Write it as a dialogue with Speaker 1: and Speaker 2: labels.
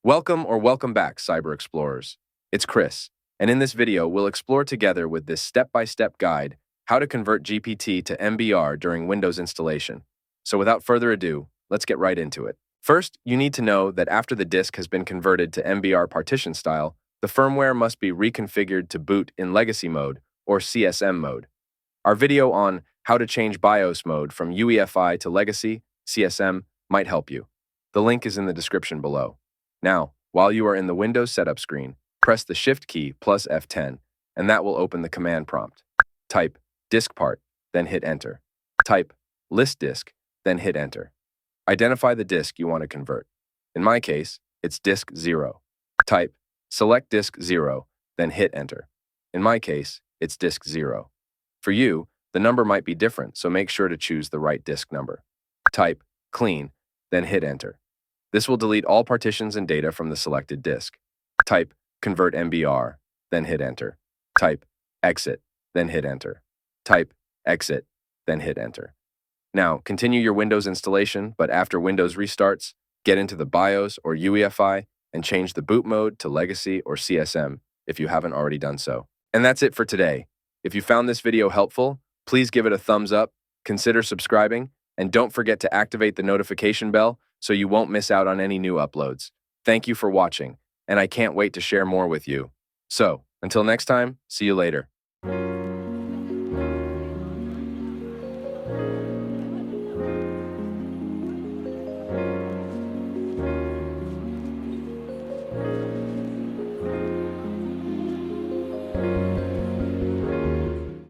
Speaker 1: Welcome back, Cyber Explorers. It's Chris, and in this video, we'll explore together with this step-by-step guide how to convert GPT to MBR during Windows installation. So without further ado, let's get right into it. First, you need to know that after the disk has been converted to MBR partition style, the firmware must be reconfigured to boot in legacy mode or CSM mode. Our video on how to change BIOS mode from UEFI to legacy, CSM, might help you. The link is in the description below. Now, while you are in the Windows setup screen, press the Shift key plus F10, and that will open the command prompt. Type disk part, then hit Enter. Type list disk, then hit Enter. Identify the disk you want to convert. In my case, it's disk 0. Type select disk 0, then hit Enter. In my case, it's disk 0. For you, the number might be different, so make sure to choose the right disk number. Type clean, then hit Enter. This will delete all partitions and data from the selected disk. Type Convert MBR, then hit Enter. Type Exit, then hit Enter. Type Exit, then hit Enter. Now, continue your Windows installation, but after Windows restarts, get into the BIOS or UEFI and change the boot mode to Legacy or CSM if you haven't already done so. And that's it for today. If you found this video helpful, please give it a thumbs up, consider subscribing, and don't forget to activate the notification bell so you won't miss out on any new uploads. Thank you for watching, and I can't wait to share more with you. So, until next time, see you later.